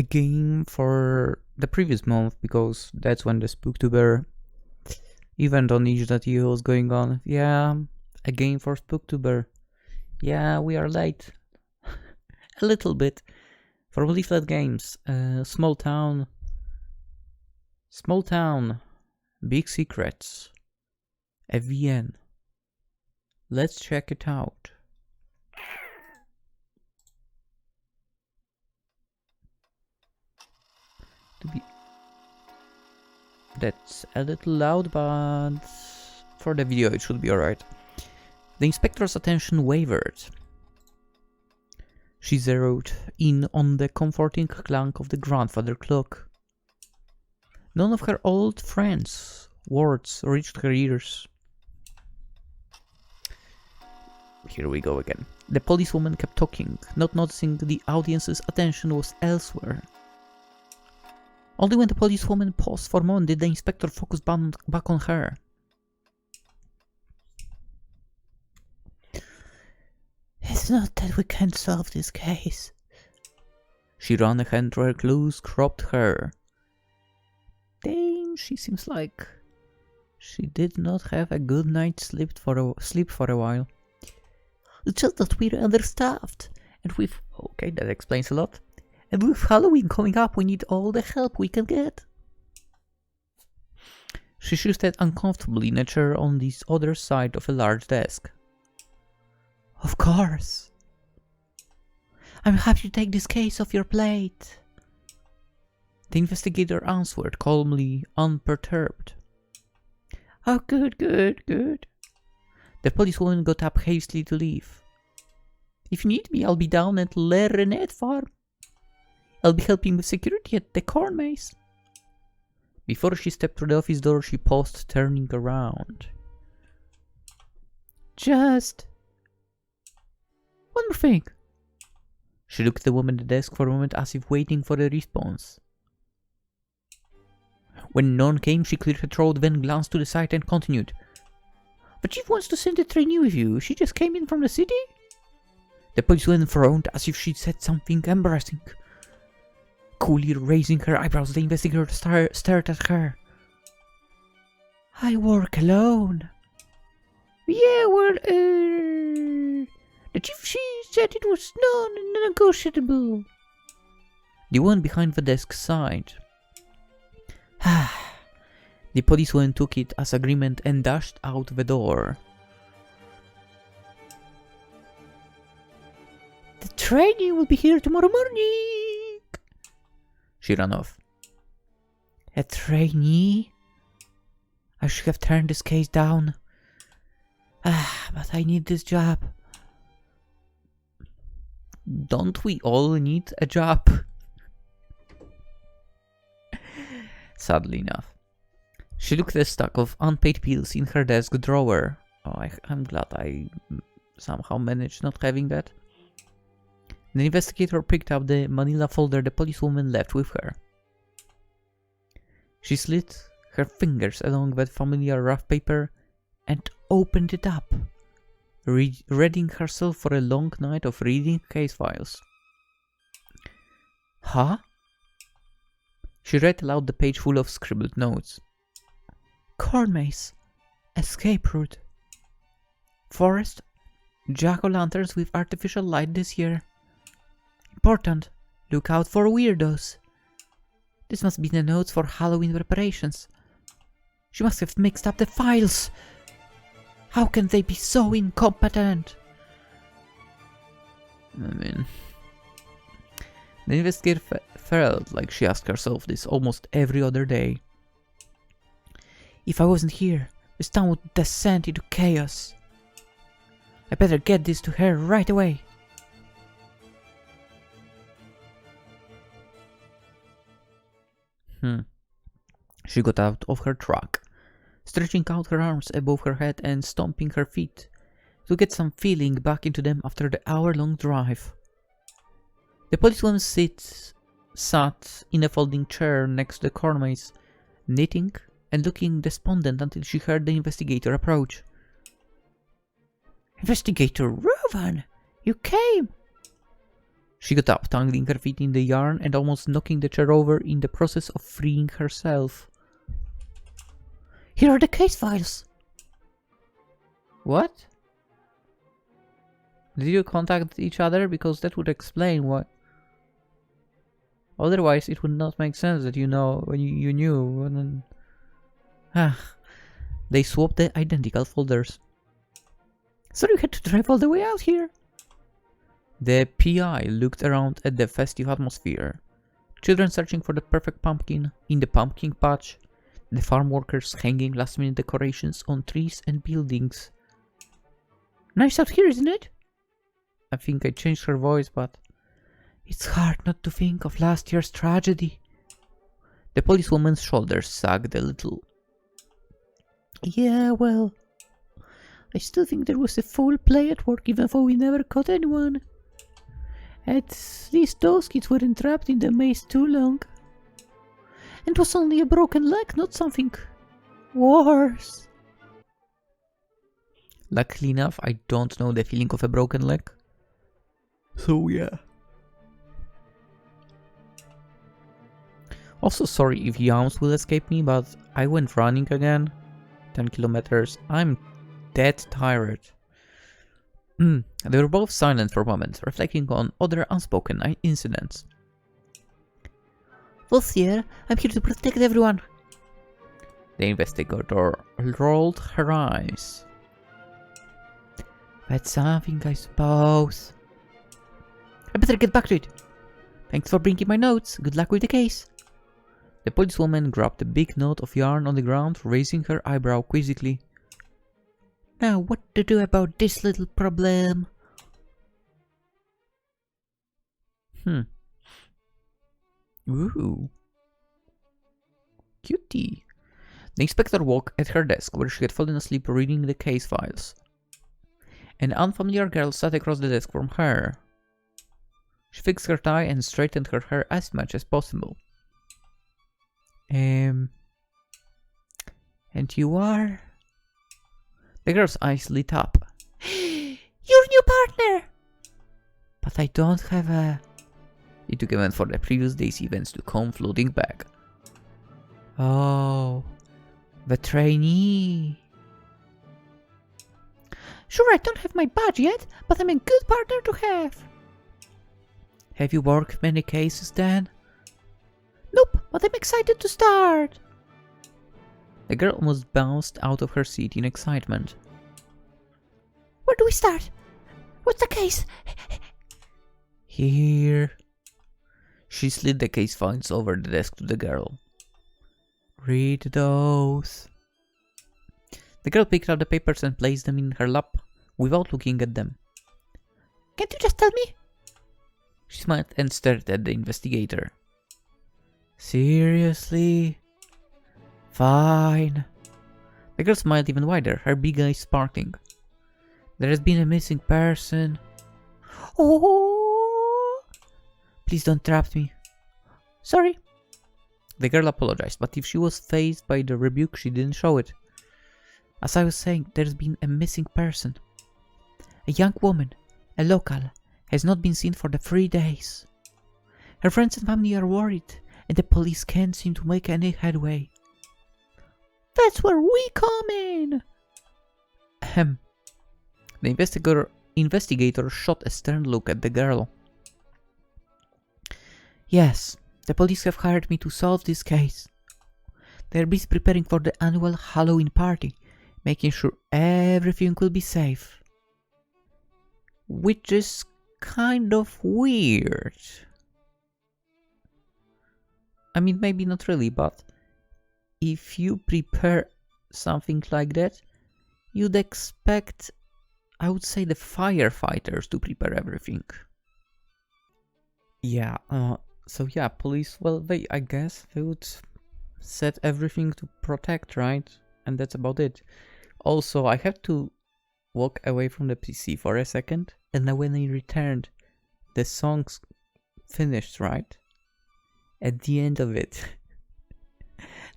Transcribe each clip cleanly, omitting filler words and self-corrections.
a game for the previous month because that's when the Spooktuber event on itch.io was going on. Yeah, a game for Spooktuber. Yeah, we are late. A little bit. From Leaflet Games. Small town. Big secrets. A VN. Let's check it out. That's a little loud, but for the video it should be alright. The inspector's attention wavered. She zeroed in on the comforting clank of the grandfather clock. None of her old friends' words reached her ears. Here we go again. The policewoman kept talking, not noticing the audience's attention was elsewhere. Only when the policewoman paused for a moment did the inspector focus back on her. It's not that we can't solve this case. She ran a hand through her close, cropped hair. Damn, she seems like she did not have a good night's sleep for a while. It's just that we're understaffed, and with... Okay, that explains a lot. And with Halloween coming up, we need all the help we can get. She shifted uncomfortably in a chair on the other side of a large desk. Of course. I'm happy to take this case off your plate. The investigator answered calmly, unperturbed. Oh, good. The policewoman got up hastily to leave. If you need me, I'll be down at Le Renette farm. I'll be helping with security at the corn maze. Before she stepped through the office door, she paused, turning around. Just... one more thing. She looked at the woman at the desk for a moment as if waiting for a response. When none came, she cleared her throat, then glanced to the side and continued. But Chief wants to send a trainee with you. She just came in from the city? The policewoman frowned as if she'd said something embarrassing. Coolly raising her eyebrows, the investigator stared at her. I work alone. Yeah, well, the chief, she said it was non-negotiable. The one behind the desk sighed. The policewoman took it as agreement and dashed out the door. The trainee will be here tomorrow morning. She ran off. A trainee? I should have turned this case down. But I need this job. Don't we all need a job? Sadly enough. She looked at a stack of unpaid bills in her desk drawer. Oh, I'm glad I somehow managed not having that. The investigator picked up the manila folder the policewoman left with her. She slid her fingers along that familiar rough paper and opened it up, readying herself for a long night of reading case files. Huh? She read aloud the page full of scribbled notes. Corn maze. Escape route. Forest. Jack-o'-lanterns with artificial light this year. Important. Look out for weirdos. This must be the notes for Halloween preparations. She must have mixed up the files. How can they be so incompetent? I mean... The investigator felt like she asked herself this almost every other day. If I wasn't here, this town would descend into chaos. I better get this to her right away. She got out of her truck, stretching out her arms above her head and stomping her feet to get some feeling back into them after the hour-long drive. The policewoman sat in a folding chair next to the corn maze, knitting and looking despondent until she heard the investigator approach. Investigator Rovan, you came! She got up, tangling her feet in the yarn and almost knocking the chair over in the process of freeing herself. Here are the case files. What? Did you contact each other? Because that would explain what. Otherwise, it would not make sense that you know when you knew. And then... They swapped the identical folders. So you had to drive all the way out here. The PI looked around at the festive atmosphere. Children searching for the perfect pumpkin in the pumpkin patch. The farm workers hanging last-minute decorations on trees and buildings. Nice out here, isn't it? I think I changed her voice, but... It's hard not to think of last year's tragedy. The policewoman's shoulders sagged a little. Yeah, well... I still think there was a foul play at work even though we never caught anyone. At least those kids weren't trapped in the maze too long. And it was only a broken leg, not something worse. Luckily enough, I don't know the feeling of a broken leg. So yeah. Also sorry if yawns will escape me, but I went running again. 10 kilometers. I'm dead tired. They were both silent for a moment, reflecting on other unspoken incidents. Well, Sierra, I'm here to protect everyone. The investigator rolled her eyes. That's something, I suppose. I better get back to it. Thanks for bringing my notes. Good luck with the case. The policewoman grabbed a big knot of yarn on the ground, raising her eyebrow quizzically. Now, what to do about this little problem? Ooh. Cutie. The inspector walked at her desk, where she had fallen asleep reading the case files. An unfamiliar girl sat across the desk from her. She fixed her tie and straightened her hair as much as possible. And you are? The girl's eyes lit up. Your new partner! But I don't have a... It took a moment for the previous day's events to come floating back. Oh, the trainee. Sure, I don't have my badge yet, but I'm a good partner to have. Have you worked many cases then? Nope, but I'm excited to start. The girl almost bounced out of her seat in excitement. Where do we start? What's the case? Here. She slid the case files over the desk to the girl. Read those. The girl picked up the papers and placed them in her lap without looking at them. Can't you just tell me? She smiled and stared at the investigator. Seriously? Fine. The girl smiled even wider, her big eyes sparkling. There has been a missing person. Oh! Please don't trap me. Sorry. The girl apologized, but if she was fazed by the rebuke, she didn't show it. As I was saying, there's been a missing person. A young woman, a local, has not been seen for the 3 days. Her friends and family are worried, and the police can't seem to make any headway. That's where we come in! Ahem. The investigator shot a stern look at the girl. Yes, the police have hired me to solve this case. They're busy preparing for the annual Halloween party, making sure everything will be safe. Which is kind of weird. I mean, maybe not really, but if you prepare something like that, you'd expect, I would say, the firefighters to prepare everything. Yeah, so yeah, police, well, I guess they would set everything to protect, right? And that's about it. Also, I have to walk away from the PC for a second, and then when I returned, the song's finished, right? At the end of it,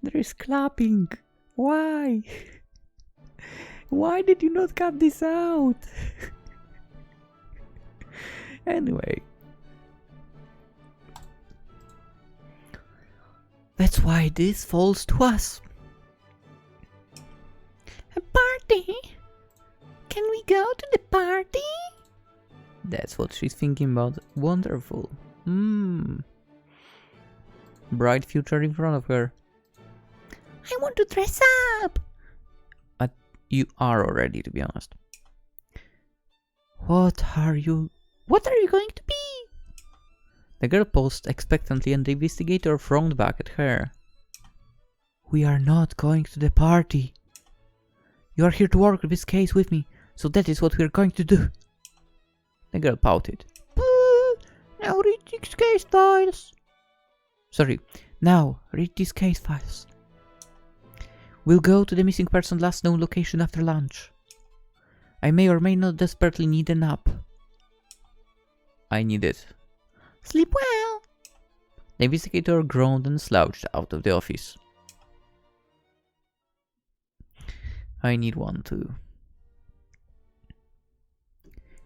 there is clapping. Why? Why did you not cut this out? Anyway, That's why this falls to us. A party? Can we go to the party? That's what she's thinking about. Wonderful. Bright future in front of her. I want to dress up. You are already, to be honest. What are you going to be? The girl paused expectantly and the investigator frowned back at her. We are not going to the party. You are here to work this case with me, so that is what we are going to do. The girl pouted. Now read these case files. Sorry, now read these case files. We'll go to the missing person last known location after lunch. I may or may not desperately need a nap. I need it. Sleep well. The investigator groaned and slouched out of the office. I need one too.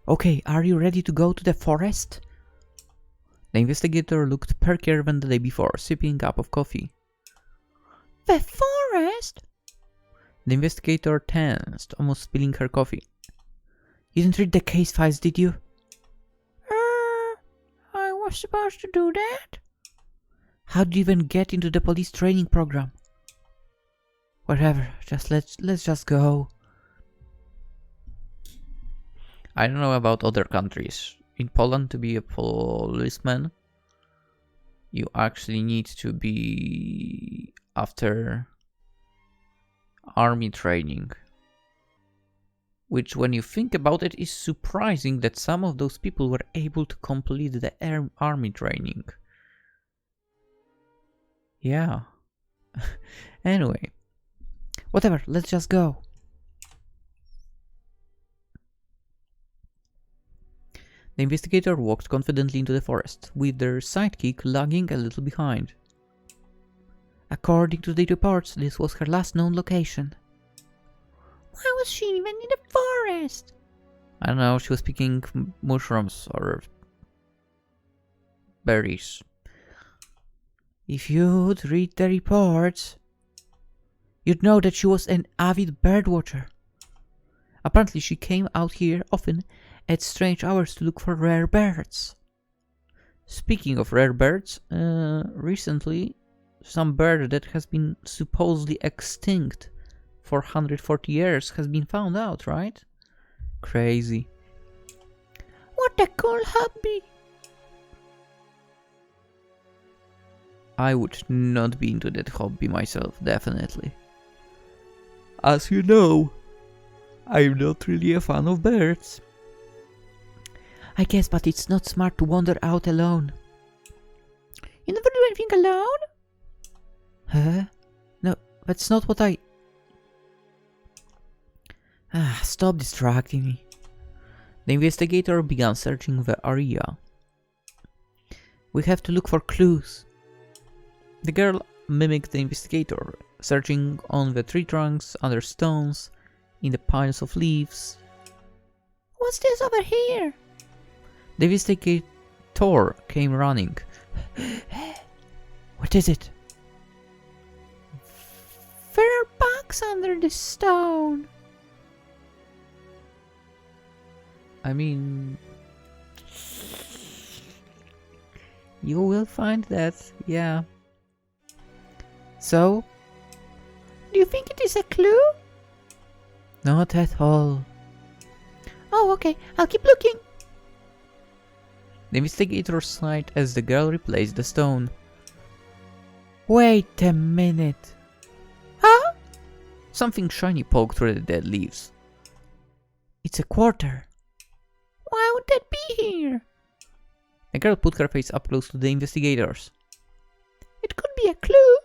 Okay, are you ready to go to the forest? The investigator looked perkier than the day before, sipping a cup of coffee. The forest? The investigator tensed, almost spilling her coffee. You didn't read the case files, did you? I was supposed to do that. How did you even get into the police training program? Whatever, let's just go. I don't know about other countries. In Poland, to be a policeman, you actually need to be after army training. Which, when you think about it, is surprising that some of those people were able to complete the army training. Yeah. Anyway. Whatever, let's just go. The investigator walked confidently into the forest, with their sidekick lagging a little behind. According to the reports, this was her last known location. Why was she even in the forest? I don't know, she was picking mushrooms or berries. If you'd read the reports, you'd know that she was an avid birdwatcher. Apparently she came out here often at strange hours to look for rare birds. Speaking of rare birds, recently some bird that has been supposedly extinct for 140 years has been found out, right? Crazy. What a cool hobby! I would not be into that hobby myself, definitely. As you know, I'm not really a fan of birds. I guess, but it's not smart to wander out alone. You never do anything alone? Huh? No, that's not what I... Stop distracting me. The investigator began searching the area. We have to look for clues. The girl mimicked the investigator, searching on the tree trunks, under stones, in the piles of leaves. What's this over here? The investigator came running. What is it? There are bugs under the stone. I mean, you will find that, yeah. So, do you think it is a clue? Not at all. Oh, okay, I'll keep looking. The investigator sighed as the girl replaced the stone. Wait a minute. Huh? Something shiny poked through the dead leaves. It's a quarter. Why would that be here? The girl put her face up close to the investigators. It could be a clue.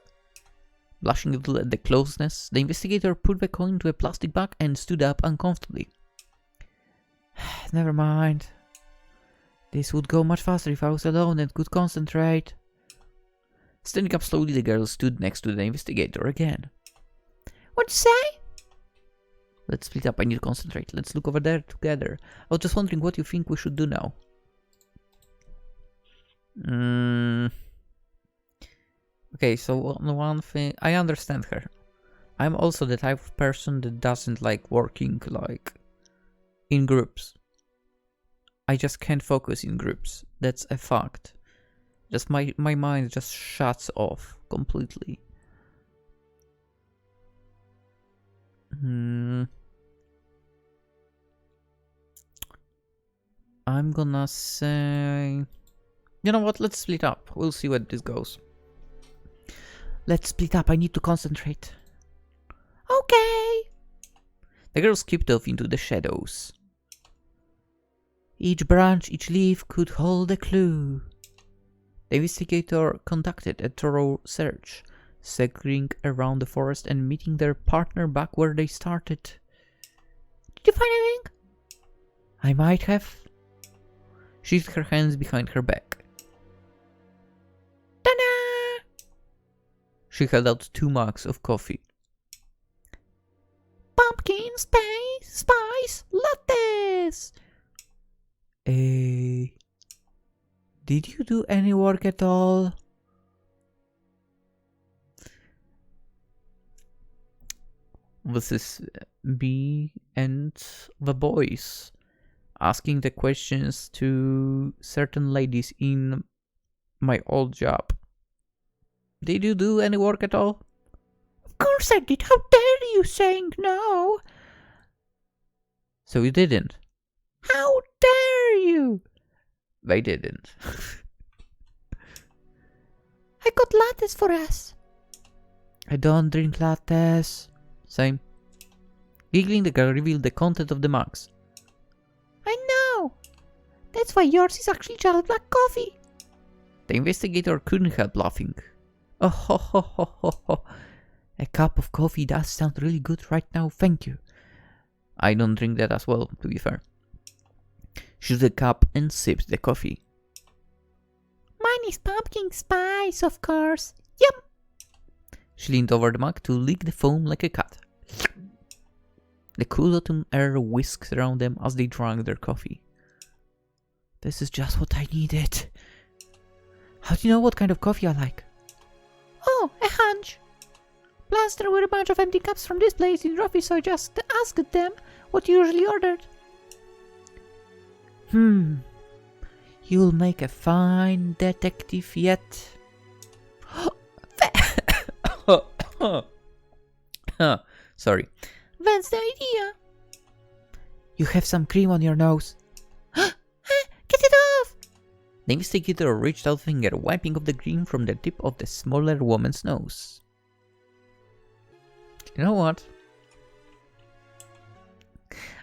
Blushing a little at the closeness, the investigator put the coin into a plastic bag and stood up uncomfortably. Never mind. This would go much faster if I was alone and could concentrate. Standing up slowly, the girl stood next to the investigator again. What'd you say? Let's split up, I need to concentrate. Let's look over there together. I was just wondering what you think we should do now. Okay, so on one thing, I understand her. I'm also the type of person that doesn't like working like in groups. I just can't focus in groups. That's a fact. Just my mind just shuts off completely. I'm gonna say... You know what, let's split up. We'll see where this goes. Let's split up, I need to concentrate. Okay! The girl skipped off into the shadows. Each branch, each leaf could hold a clue. The investigator conducted a thorough search, circling around the forest and meeting their partner back where they started. Did you find anything? I might have. She hid her hands behind her back. Ta-da! She held out 2 mugs of coffee. Pumpkin spice lattes! Did you do any work at all? This is me and the boys asking the questions to certain ladies in my old job. Did you do any work at all? Of course I did. How dare you saying no? So you didn't? How dare you? They didn't. I got lattes for us. I don't drink lattes. Same. Giggling, the girl revealed the content of the mugs. I know. That's why yours is actually chocolate black coffee. The investigator couldn't help laughing. Oh ho ho ho ho ho. A cup of coffee does sound really good right now, thank you. I don't drink that as well, to be fair. She took the cup and sipped the coffee. Mine is pumpkin spice, of course. Yum! She leaned over the mug to lick the foam like a cat. The cool autumn air whisked around them as they drank their coffee. This is just what I needed. How do you know what kind of coffee I like? Oh, a hunch. Plus, there were a bunch of empty cups from this place in Ruffy, so I just asked them what you usually ordered. You'll make a fine detective yet. Sorry. That's the idea. You have some cream on your nose. Get it off! The investigator reached out a finger, wiping off the cream from the tip of the smaller woman's nose. You know what?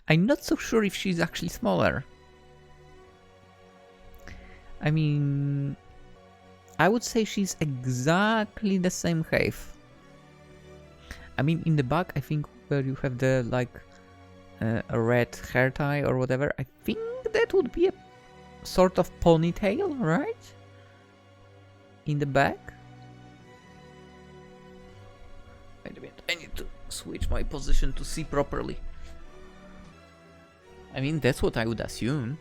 I'm not so sure if she's actually smaller. I mean, I would say she's exactly the same height. I mean, in the back, I think where you have the, like, a red hair tie or whatever, I think that would be a sort of ponytail, right? In the back? Wait a minute, I need to switch my position to see properly. I mean, that's what I would assume.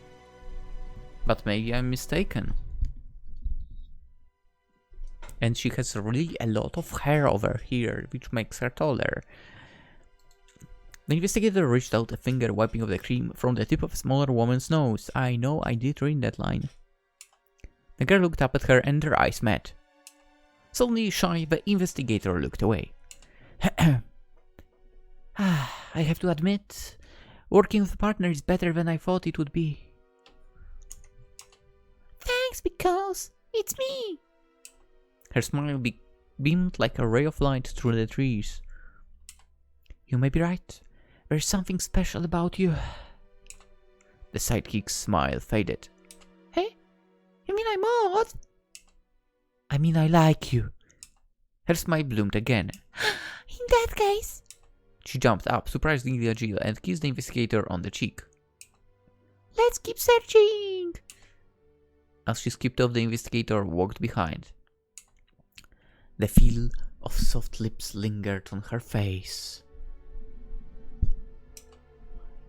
But maybe I'm mistaken. And she has really a lot of hair over here, which makes her taller. The investigator reached out a finger, wiping off the cream from the tip of a smaller woman's nose. I know, I did read that line. The girl looked up at her and their eyes met. Suddenly shy, the investigator looked away. I have to admit, working with a partner is better than I thought it would be. Thanks, because it's me. Her smile beamed like a ray of light through the trees. You may be right. There's something special about you. The sidekick's smile faded. Hey? You mean I'm odd? I mean I like you. Her smile bloomed again. In that case... She jumped up, surprisingly agile, and kissed the investigator on the cheek. Let's keep searching! As she skipped off, the investigator walked behind. The feel of soft lips lingered on her face.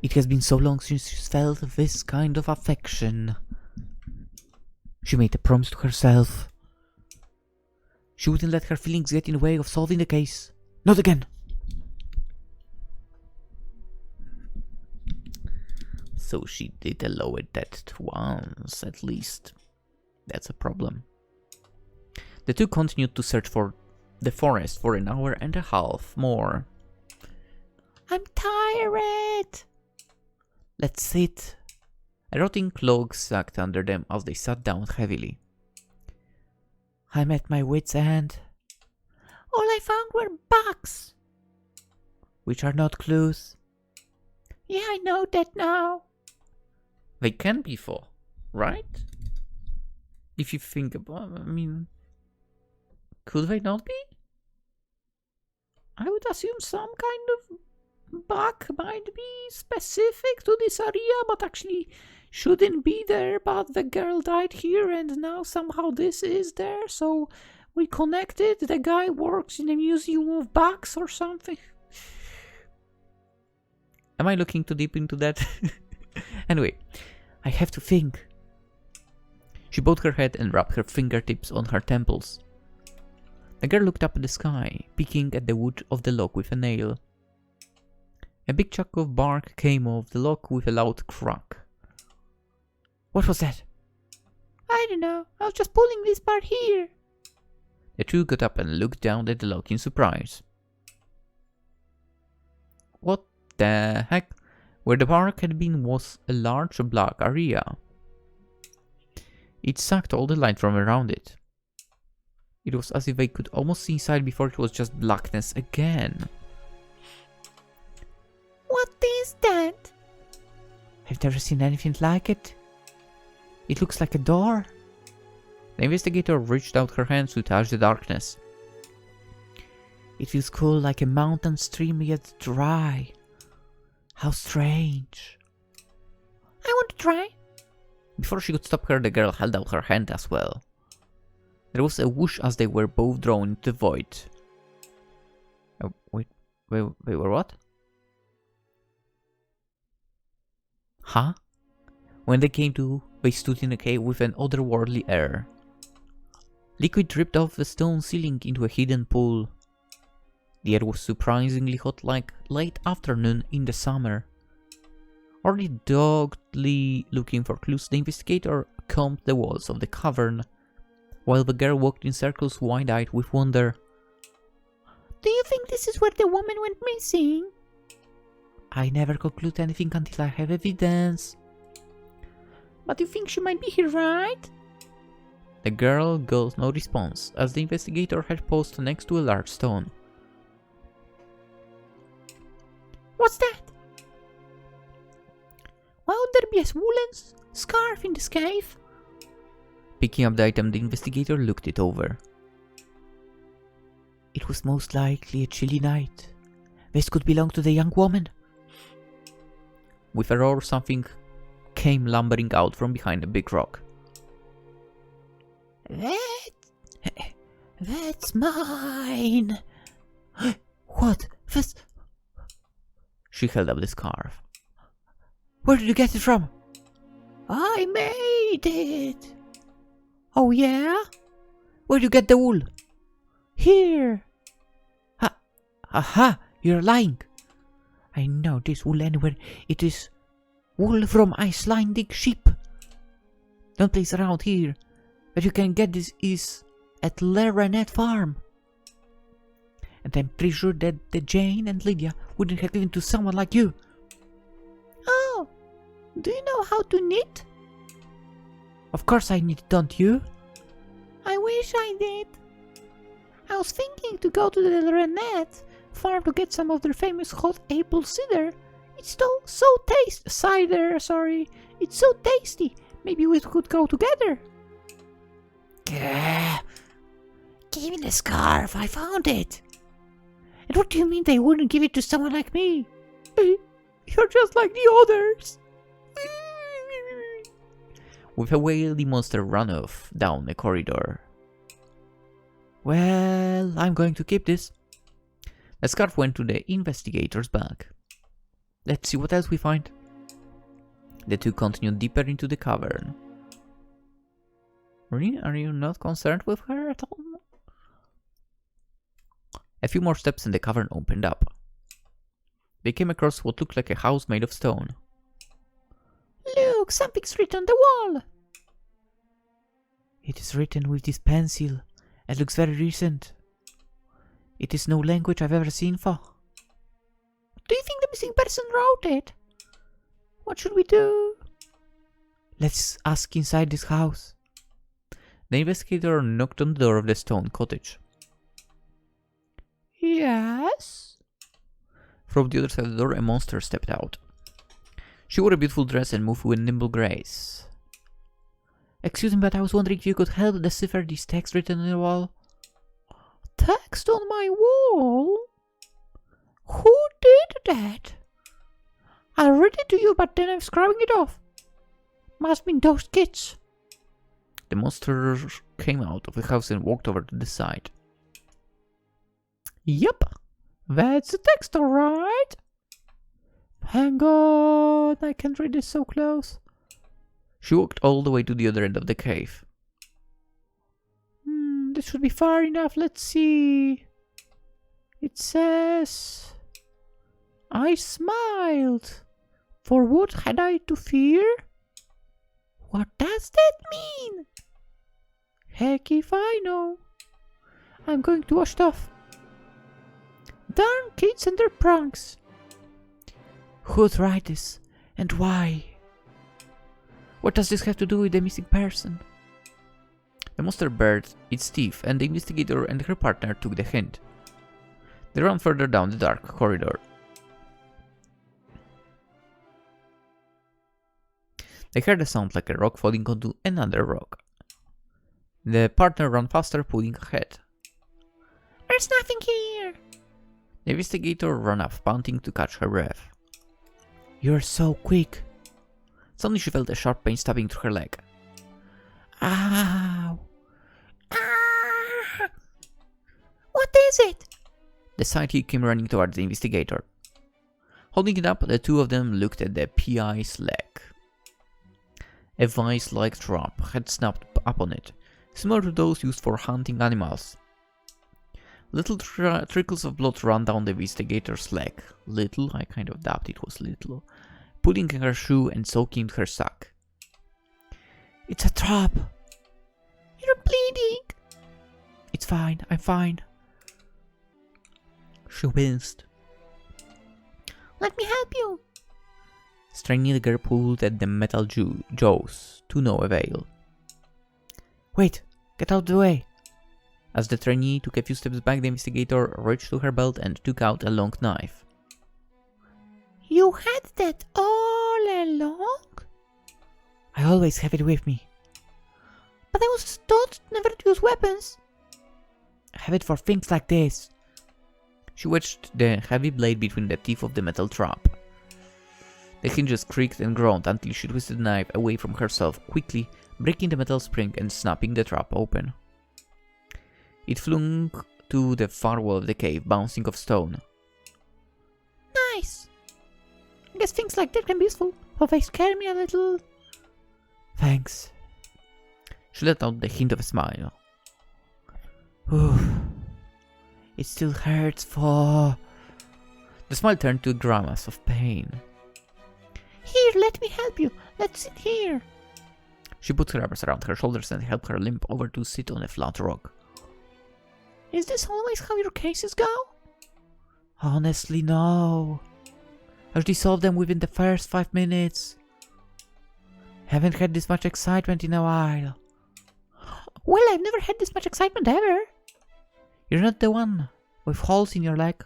It has been so long since she's felt this kind of affection. She made a promise to herself. She wouldn't let her feelings get in the way of solving the case. Not again! So she did allow it that once, at least. That's a problem. The two continued to search for the forest for an hour and a half more. I'm tired! Let's sit. A rotting log sagged under them as they sat down heavily. I'm at my wit's end. All I found were bugs. Which are not clues. Yeah, I know that now. They can be for, right? If you think about it, I mean, could they not be? I would assume some kind of bug might be specific to this area, but actually shouldn't be there. But the girl died here and now somehow this is there, so we connected. The guy works in a museum of bugs or something. Am I looking too deep into that? Anyway, I have to think. She bowed her head and rubbed her fingertips on her temples. The girl looked up at the sky, picking at the wood of the log with a nail. A big chunk of bark came off the log with a loud crack. What was that? I don't know. I was just pulling this part here. The two got up and looked down at the log in surprise. What the heck? Where the bark had been was a large black area. It sucked all the light from around it. It was as if they could almost see inside before it was just blackness again. What is that? I've never seen anything like it. It looks like a door. The investigator reached out her hands to touch the darkness. It feels cool, like a mountain stream yet dry. How strange. I want to try. Before she could stop her, the girl held out her hand as well. There was a whoosh as they were both drawn into the void. Oh, wait, they were what? Huh? When they came to, they stood in a cave with an otherworldly air. Liquid dripped off the stone ceiling into a hidden pool. The air was surprisingly hot, like late afternoon in the summer. Already doggedly looking for clues, the investigator combed the walls of the cavern, while the girl walked in circles wide-eyed with wonder. Do you think this is where the woman went missing? I never conclude anything until I have evidence. But you think she might be here, right? The girl got no response, as the investigator had paused next to a large stone. What's that? Why would there be a woolen scarf in this cave? Picking up the item, the investigator looked it over. It was most likely a chilly night. This could belong to the young woman. With a roar, something came lumbering out from behind a big rock. That's mine. What? This... She held up the scarf. Where did you get it from? I made it. Oh yeah? Where did you get the wool? Here. Aha, you're lying. I know this wool anywhere. It is wool from Icelandic sheep. Don't place around here. But you can get this is at Laranet Farm. And I'm pretty sure that the Jane and Lydia wouldn't have given to someone like you. Oh, do you know how to knit? Of course I knit, don't you? I wish I did. I was thinking to go to the Laranet Farm to get some of their famous hot apple cider. It's so tasty. Cider, sorry. It's so tasty. Maybe we could go together. Give me the scarf. I found it. And what do you mean they wouldn't give it to someone like me? You're just like the others. With a wail, the monster ran off down a corridor. Well, I'm going to keep this. The scarf went to the investigator's bag. Let's see what else we find. The two continued deeper into the cavern. Really? Are you not concerned with her at all? A few more steps and the cavern opened up. They came across what looked like a house made of stone. Look, something's written on the wall. It is written with this pencil. It looks very recent. It is no language I've ever seen for. Do you think the missing person wrote it? What should we do? Let's ask inside this house. The investigator knocked on the door of the stone cottage. Yes? From the other side of the door, a monster stepped out. She wore a beautiful dress and moved with nimble grace. Excuse me, but I was wondering if you could help decipher this text written on the wall. Text on my wall? Who did that? I'll read it to you, but then I'm scrubbing it off. Must be those kids. The monster came out of the house and walked over to the side. Yep, that's the text, alright. Hang on, I can't read this so close. She walked all the way to the other end of the cave. This should be far enough, let's see. It says... I smiled. For what had I to fear? What does that mean? Heck if I know. I'm going to wash it off. Darn kids and their pranks. Who'd write this? And why? What does this have to do with the missing person? The monster bared its teeth, and the investigator and her partner took the hint. They ran further down the dark corridor. They heard a sound like a rock falling onto another rock. The partner ran faster, pulling ahead. There's nothing here! The investigator ran up, panting to catch her breath. You're so quick. Suddenly she felt a sharp pain stabbing through her leg. Ow! Ah! What is it? The sidekick came running towards the investigator. Holding it up, the two of them looked at the PI's leg. A vice-like trap had snapped up on it, similar to those used for hunting animals. Little trickles of blood ran down the investigator's leg. Little, I kind of doubt it was little. Pulling in her shoe and soaking her sock. It's a trap. You're bleeding. It's fine, I'm fine. She winced. Let me help you. Straining, the girl pulled at the metal jaws, to no avail. Wait, get out of the way. As the trainee took a few steps back, the investigator reached to her belt and took out a long knife. You had that all along? I always have it with me. But I was taught never to use weapons. I have it for things like this. She wedged the heavy blade between the teeth of the metal trap. The hinges creaked and groaned until she twisted the knife away from herself, quickly breaking the metal spring and snapping the trap open. It flung to the far wall of the cave, bouncing off stone. Nice! I guess things like that can be useful, but they scare me a little. Thanks. She let out the hint of a smile. It still hurts for... The smile turned to a grimace of pain. Here, let me help you. Let's sit here. She put her arms around her shoulders and helped her limp over to sit on a flat rock. Is this always how your cases go? Honestly, no. I usually solve them within the first 5 minutes. Haven't had this much excitement in a while. Well, I've never had this much excitement ever. You're not the one with holes in your leg.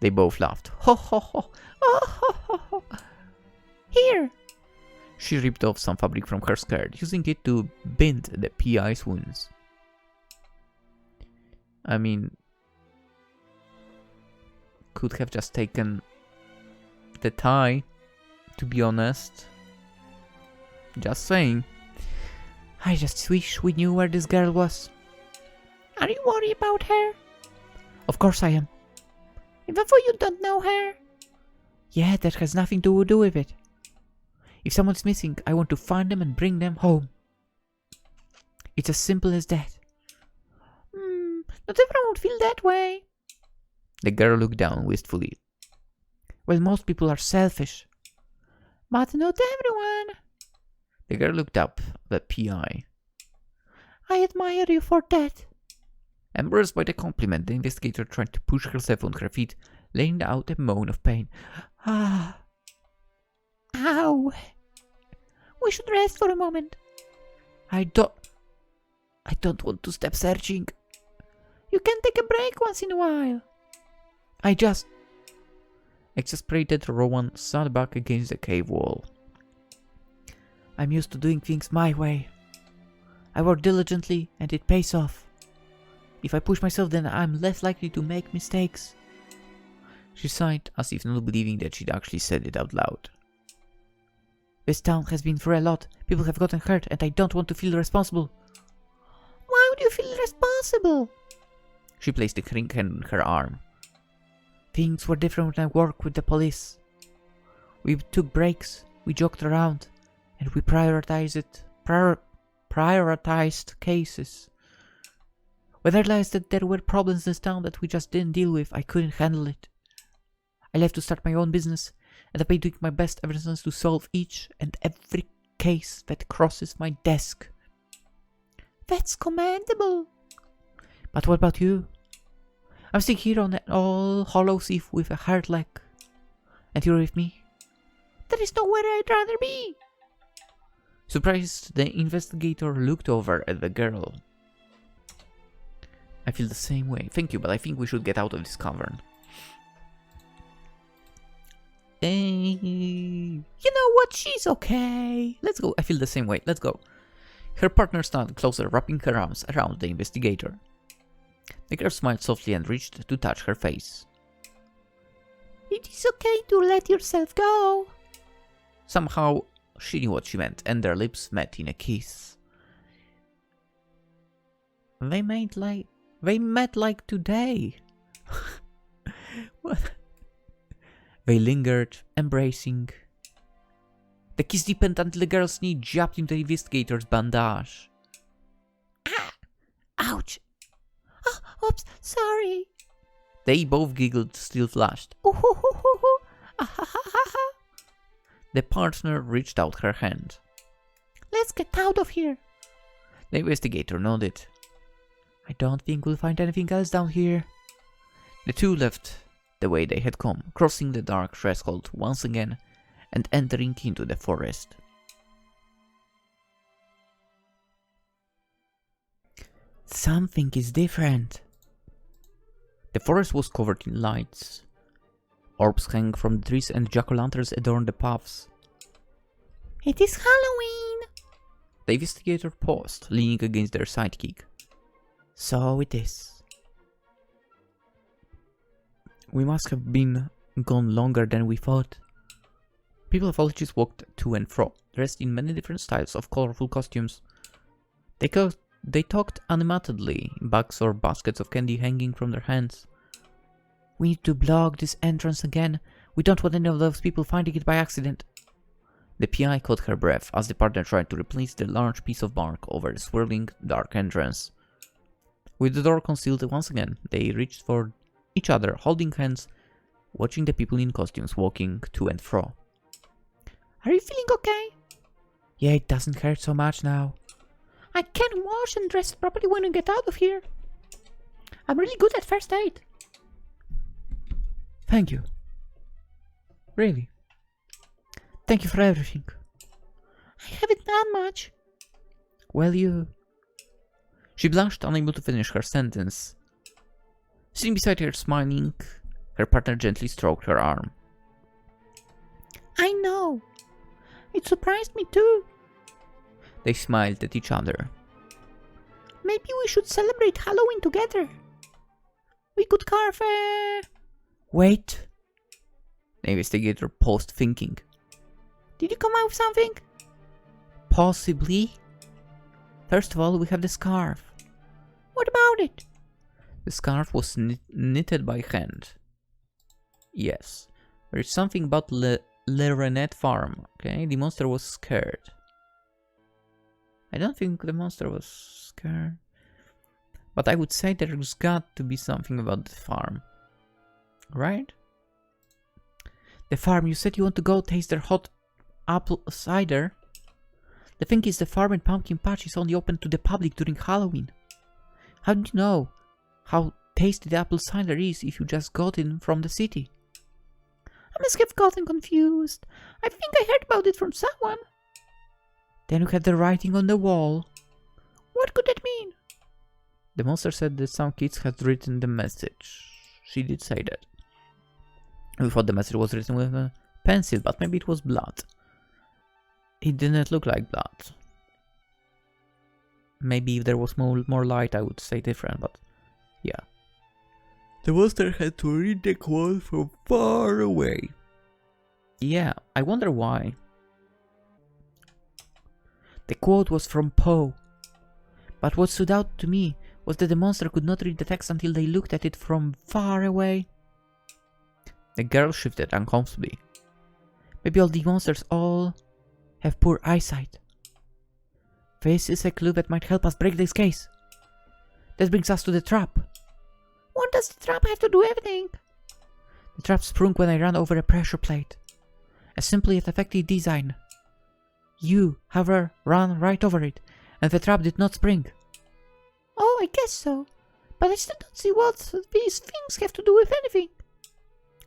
They both laughed. Ho ho ho. Oh, ho, ho, ho. Here. She ripped off some fabric from her skirt, using it to bind the PI's wounds. I mean, could have just taken the tie, to be honest. Just saying. I just wish we knew where this girl was. Are you worried about her? Of course I am. Even though you don't know her? Yeah, that has nothing to do with it. If someone's missing, I want to find them and bring them home. It's as simple as that. Not everyone would feel that way. The girl looked down wistfully. Well, most people are selfish. But not everyone. The girl looked up at the PI. I admire you for that. Embarrassed by the compliment, the investigator tried to push herself on her feet, laying out a moan of pain. Ah. Ow. We should rest for a moment. I don't want to stop searching. You can take a break once in a while. Exasperated, Rowan sat back against the cave wall. I'm used to doing things my way. I work diligently and it pays off. If I push myself, then I'm less likely to make mistakes. She sighed, as if not believing that she'd actually said it out loud. This town has been through a lot. People have gotten hurt and I don't want to feel responsible. Why would you feel responsible? She placed a hand on her arm. Things were different when I worked with the police. We took breaks, we joked around, and we prioritized cases. When I realized that there were problems in this town that we just didn't deal with, I couldn't handle it. I left to start my own business, and I've been doing my best ever since to solve each and every case that crosses my desk. That's commendable. But what about you? I'm sitting here on an All Hallows Eve with a hard leg. And you're with me? There is nowhere I'd rather be. Surprised, the investigator looked over at the girl. I feel the same way. Thank you, but I think we should get out of this cavern. You know what? She's okay. Let's go. I feel the same way. Let's go. Her partner stood closer, wrapping her arms around the investigator. The girl smiled softly and reached to touch her face. It is okay to let yourself go. Somehow, she knew what she meant, and their lips met in a kiss. They met like today. What? They lingered, embracing. The kiss deepened until the girl's knee jabbed into the investigator's bandage. Ah! Ouch! Oh, oops, sorry. They both giggled, still flushed. The partner reached out her hand. Let's get out of here. The investigator nodded. I don't think we'll find anything else down here. The two left the way they had come, crossing the dark threshold once again and entering into the forest. Something is different. The forest was covered in lights. Orbs hung from the trees and jack-o'-lanterns adorned the paths. It is Halloween! The investigator paused, leaning against their sidekick. So it is. We must have been gone longer than we thought. People of all ages walked to and fro, dressed in many different styles of colorful costumes. They talked animatedly, bags or baskets of candy hanging from their hands. We need to block this entrance again. We don't want any of those people finding it by accident. The PI caught her breath as the partner tried to replace the large piece of bark over the swirling, dark entrance. With the door concealed once again, they reached for each other, holding hands, watching the people in costumes walking to and fro. Are you feeling okay? Yeah, it doesn't hurt so much now. I can wash and dress properly when we get out of here. I'm really good at first aid. Thank you. Really. Thank you for everything. I haven't done much. Well, you... She blushed, unable to finish her sentence. Sitting beside her, smiling, her partner gently stroked her arm. I know. It surprised me too. They smiled at each other. Maybe we should celebrate Halloween together. We could carve a... Wait. The investigator paused, thinking. Did you come out with something? Possibly. First of all, we have the scarf. What about it? The scarf was knitted by hand. Yes. There is something about Le Renette farm. Okay, the monster was scared. I don't think the monster was scared. But I would say there's got to be something about the farm. Right? The farm, you said you want to go taste their hot apple cider. The thing is, the farm and pumpkin patch is only open to the public during Halloween. How do you know how tasty the apple cider is if you just got it from the city? I must have gotten confused. I think I heard about it from someone. Then you had the writing on the wall. What could that mean? The monster said that some kids had written the message. She did say that. We thought the message was written with a pencil, but maybe it was blood. It didn't look like blood. Maybe if there was more light, I would say different, but yeah. The monster had to read the quote from far away. Yeah, I wonder why. The quote was from Poe. But what stood out to me was that the monster could not read the text until they looked at it from far away. The girl shifted uncomfortably. Maybe all the monsters all have poor eyesight. This is a clue that might help us break this case. That brings us to the trap. What does the trap have to do with everything? The trap sprung when I ran over a pressure plate. A simple yet effective design. You, however, ran right over it, and the trap did not spring. Oh, I guess so. But I still don't see what these things have to do with anything.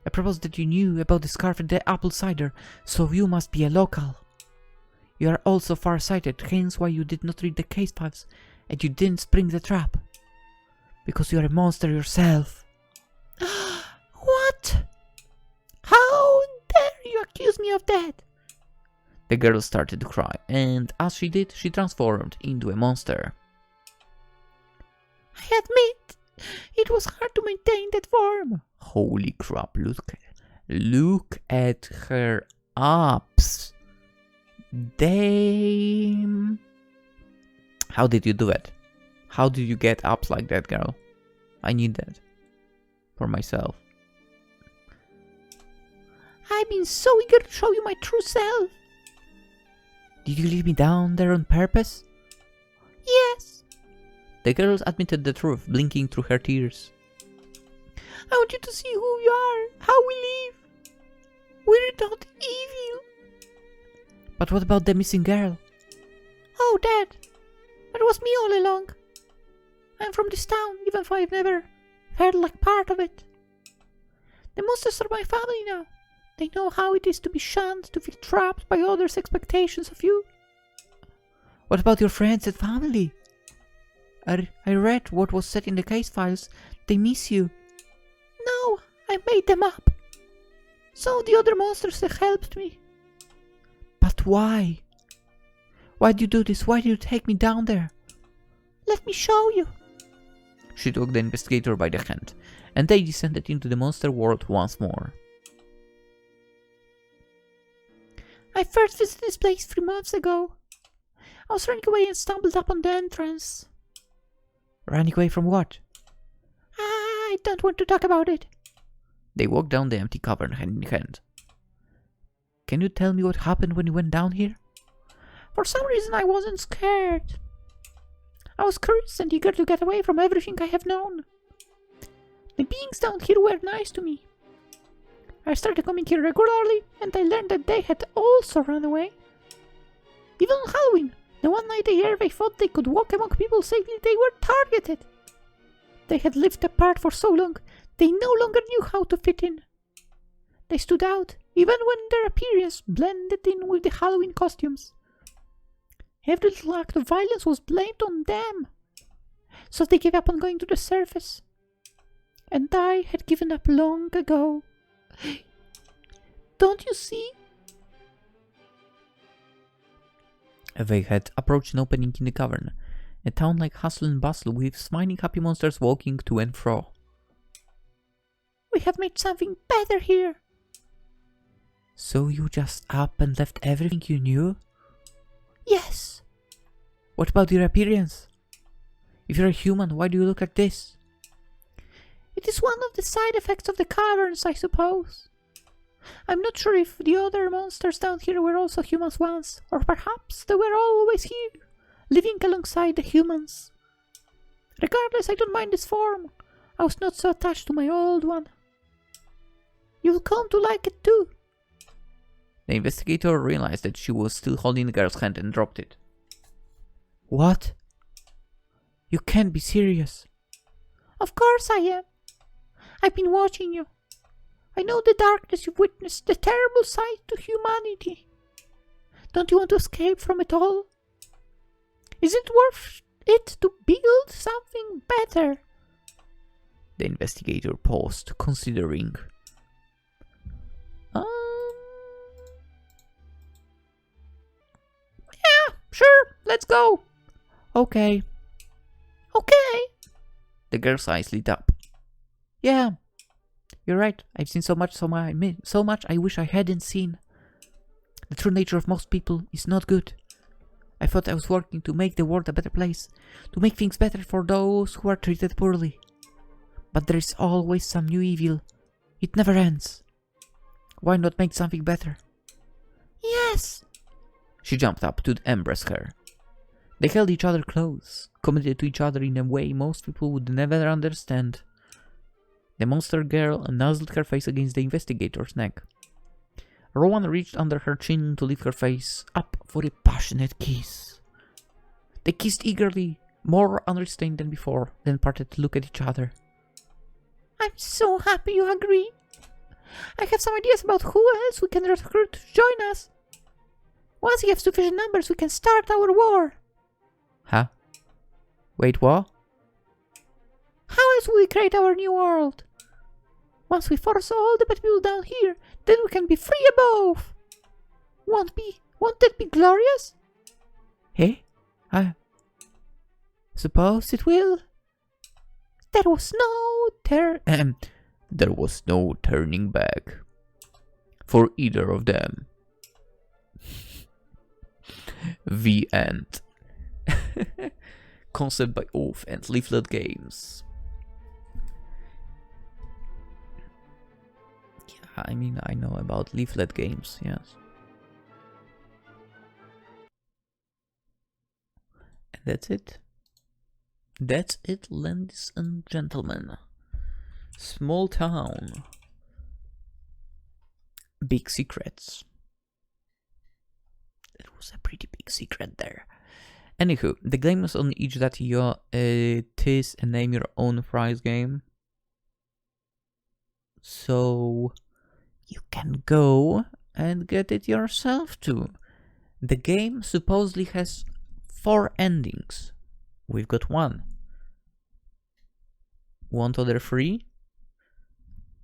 I propose that you knew about the scarf and the apple cider, so you must be a local. You are also far-sighted, hence why you did not read the case files, and you didn't spring the trap. Because you are a monster yourself. What? How dare you accuse me of that? The girl started to cry, and as she did, she transformed into a monster. I admit, it was hard to maintain that form. Holy crap, look at her abs. Damn. How did you do it? How did you get abs like that, girl? I need that. For myself. I've been so eager to show you my true self. Did you leave me down there on purpose? Yes. The girl admitted the truth, blinking through her tears. I want you to see who we are, how we live. We're not evil. But what about the missing girl? Oh, that was me all along. I'm from this town, even though I've never felt like part of it. The monsters are my family now. They know how it is to be shunned, to feel trapped by others' expectations of you. What about your friends and family? I read what was said in the case files. They miss you. No, I made them up. So the other monsters have helped me. But why? Why did you do this? Why did you take me down there? Let me show you. She took the investigator by the hand, and they descended into the monster world once more. I first visited this place 3 months ago. I was running away and stumbled upon the entrance. Running away from what? I don't want to talk about it. They walked down the empty cavern hand in hand. Can you tell me what happened when you went down here? For some reason I wasn't scared. I was curious and eager to get away from everything I have known. The beings down here were nice to me. I started coming here regularly, and I learned that they had also run away. Even on Halloween, the one night a year they thought they could walk among people safely, they were targeted. They had lived apart for so long, they no longer knew how to fit in. They stood out, even when their appearance blended in with the Halloween costumes. Every little act of violence was blamed on them, so they gave up on going to the surface. And I had given up long ago. Don't you see? They had approached an opening in the cavern, a town like hustle and bustle with smiling happy monsters walking to and fro. We have made something better here. So you just up and left everything you knew? Yes. What about your appearance? If you're a human, why do you look like this? It is one of the side effects of the caverns, I suppose. I'm not sure if the other monsters down here were also humans once, or perhaps they were always here, living alongside the humans. Regardless, I don't mind this form. I was not so attached to my old one. You'll come to like it too. The investigator realized that she was still holding the girl's hand and dropped it. What? You can't be serious. Of course I am. I've been watching you. I know the darkness you've witnessed, the terrible side to humanity. Don't you want to escape from it all? Is it worth it to build something better? The investigator paused, considering. Yeah, sure, let's go. Okay. Okay. The girl's eyes lit up. Yeah, you're right. I've seen so much I wish I hadn't seen. The true nature of most people is not good. I thought I was working to make the world a better place, to make things better for those who are treated poorly. But there is always some new evil. It never ends. Why not make something better? Yes. She jumped up to embrace her. They held each other close, committed to each other in a way most people would never understand. The monster girl nuzzled her face against the investigator's neck. Rowan reached under her chin to lift her face up for a passionate kiss. They kissed eagerly, more unrestrained than before, then parted to look at each other. I'm so happy you agree. I have some ideas about who else we can recruit to join us. Once we have sufficient numbers, we can start our war. Huh? Wait, what? How else will we create our new world? Once we force all the bad people down here, then we can be free above. Won't that be glorious? Eh? I suppose it will. There was no turning back for either of them. The end. Concept by Oath and Leaflet Games. Yeah, I mean, I know about Leaflet Games, yes. And that's it. That's it, ladies and gentlemen. Small town. Big secrets. That was a pretty big secret there. Anywho, the game is on each that it is a name your own prize game. So you can go and get it yourself too. The game supposedly has 4 endings. We've got 1. Want other 3?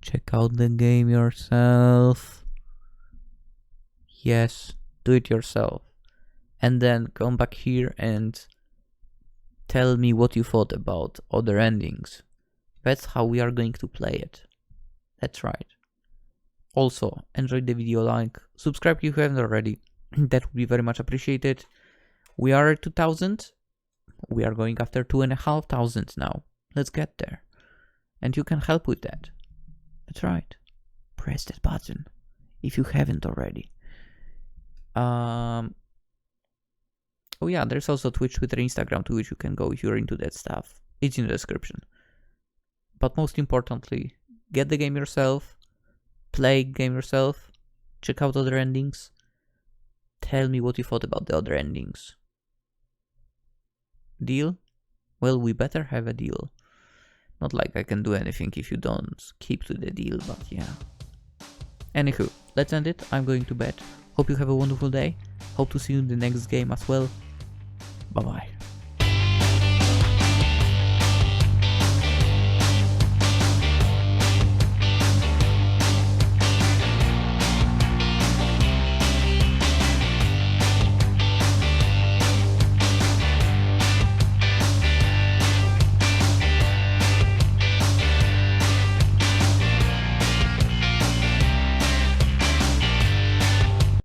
Check out the game yourself. Yes, do it yourself. And then come back here and tell me what you thought about other endings. That's how we are going to play it. That's right. Also, enjoy the video, like, subscribe if you haven't already. That would be very much appreciated. We are at 2000. We are going after 2,500 now. Let's get there. And you can help with that. That's right. Press that button if you haven't already. Oh yeah, there's also Twitch, Twitter, Instagram to which you can go if you're into that stuff. It's in the description. But most importantly, get the game yourself, play game yourself, check out other endings, tell me what you thought about the other endings. Deal? Well, we better have a deal. Not like I can do anything if you don't keep to the deal, but yeah. Anywho, let's end it. I'm going to bed. Hope you have a wonderful day. Hope to see you in the next game as well. Bye bye.